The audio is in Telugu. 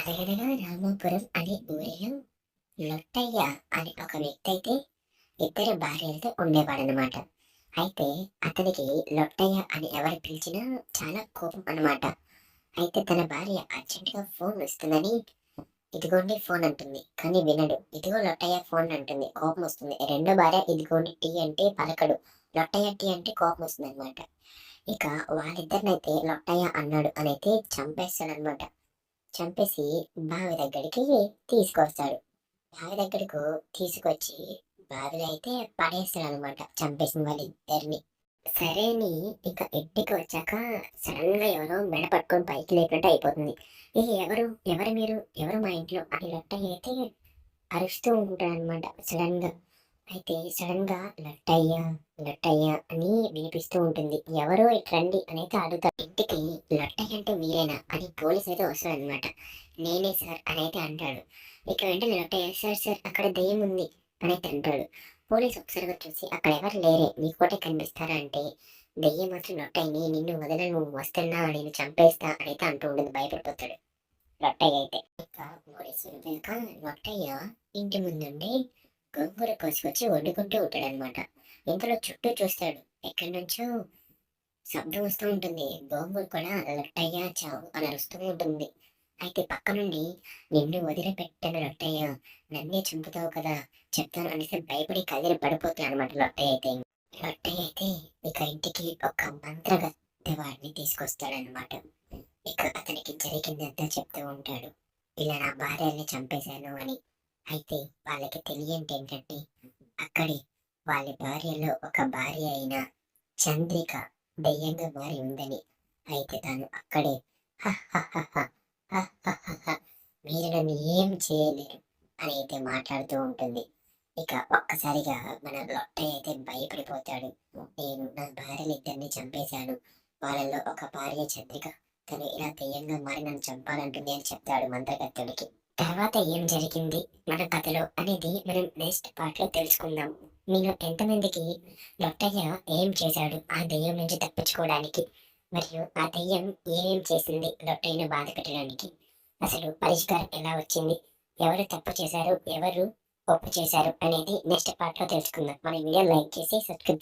అనగనగా రామాపురం అనే ఊరిలో లొట్టయ్య అనే ఒక వ్యక్తి అయితే ఇద్దరు భార్యలతో ఉండేవాడనమాట. అయితే అతనికి లొట్టయ్య అని ఎవరు పిలిచినా చాలా కోపం అనమాట. అయితే తన భార్య అర్జెంటుగా ఫోన్ వస్తుందని ఇదిగోండి ఫోన్ అంటుంది. కానీ వినడు. ఇదిగో లొట్టయ్య ఫోన్ అంటుంది. కోపం వస్తుంది. రెండో భార్య ఇదిగోండి టీ అంటే పలకడు. లొట్టయ్య టీ అంటే కోపం వస్తుందనమాట. ఇక వాళ్ళిద్దరినైతే లొట్టయ్య అన్నాడు అనైతే చంపేస్తాడనమాట. చంపేసి బావి దగ్గరికి తీసుకొస్తాడు. బావి దగ్గరకు తీసుకొచ్చి బావిలో అయితే పడేస్తాడనమాట చంపేసిన వాళ్ళిద్దరిని. సరే అని ఇక ఇంటికి వచ్చాక సడన్ గా ఎవరో మెడ పట్టుకొని పైకి లేపినట్టు అయిపోతుంది. ఎవరు ఎవరు మీరు ఎవరు మా ఇంట్లో అని లొట్టయ్య అయితే అరుస్తూ ఉంటాడనమాట సడన్ గా. అయితే సడన్ గా లట్టయ్య లట్టయ్య అని వినిపిస్తూ ఉంటుంది. ఎవరో ఇట్రండి అనేది అడుగుతారు. ఇంటికి లట్టయ్య అంటే మీరేనా అని పోలీస్ అయితే వస్తాడనమాట. నేనే సార్ అని అయితే అంటాడు. ఇక వెంటనే లట్టయ్య సార్ సార్ అక్కడ దెయ్యం ఉంది అని అయితే అంటాడు. పోలీస్ ఒకసారిగా చూసి అక్కడ ఎవరు లేరే మీకు ఒకటే కనిపిస్తారా అంటే దెయ్యం మాత్రం లొట్టయ్యని నిన్ను వదిలే నువ్వు వస్తున్నావు నేను చంపేస్తా అని అయితే అంటూ ఉంటుంది. భయపడిపోతాడు లొట్టయ్య అయితే. ఇక పోలీసు వెళ్ళాక లొట్టయ్య ఇంటి ముందుండి గోంగూర కోసుకొచ్చి వండుకుంటూ ఉంటాడనమాట. ఇంతలో చుట్టూ చూస్తాడు. ఎక్కడి నుంచో శబ్దం వస్తూ ఉంటుంది. గోంగూర కూడా లొట్టయ్య చావు అని అరుస్తూ ఉంటుంది. అయితే పక్క నుండి నిన్ను వదిలిపెట్టాను లొట్టయ్య నన్నే చంపుతావు కదా చెప్తాను అనేసి భయపడి కదిలి పడిపోతాయి అనమాట లొట్టయ్య అయితే. లొట్టయ్య అయితే ఇక ఇంటికి ఒక మంత్రగత్తె వాడిని తీసుకొస్తాడనమాట. ఇక అతనికి జరిగిందంతా చెప్తూ ఉంటాడు. ఇలా నా భార్యని చంపేశాను అని. అయితే వాళ్ళకి తెలియంది ఏంటంటే అక్కడే వాళ్ళ భార్యలో ఒక భార్య అయిన చంద్రిక దెయ్యంగా మారి ఉందని. అయితే తాను అక్కడే "హహహహ, హహహహ, మీరు నన్ను ఏం చేయలేరు అని అయితే మాట్లాడుతూ ఉంటుంది. ఇక ఒక్కసారిగా మన లొట్టయ్య అయితే భయపడిపోతాడు. నేను నా భార్యలు ఇద్దరిని చంపేశాను. వాళ్ళలో ఒక భార్య చంద్రిక తను ఇలా దెయ్యంగా మారి నన్ను చంపాలంటుంది అని చెప్తాడు మంత్రగత్తెడికి. తర్వాత ఏం జరిగింది మన కథలో అనేది మనం నెక్స్ట్ పార్ట్ లో తెలుసుకుందాం. మీలో ఎంతమందికి లొట్టయ్య ఏం చేశాడు ఆ దెయ్యం నుంచి తప్పించుకోవడానికి, మరియు ఆ దెయ్యం ఏమేం చేసింది లొట్టయ్యను బాధ పెట్టడానికి, అసలు పరిష్కారం ఎలా వచ్చింది, ఎవరు తప్పు చేశారు ఎవరు ఒప్పు చేశారు అనేది నెక్స్ట్ పార్ట్ లో తెలుసుకుందాం. మన వీడియో లైక్ చేసి సబ్స్క్రైబ్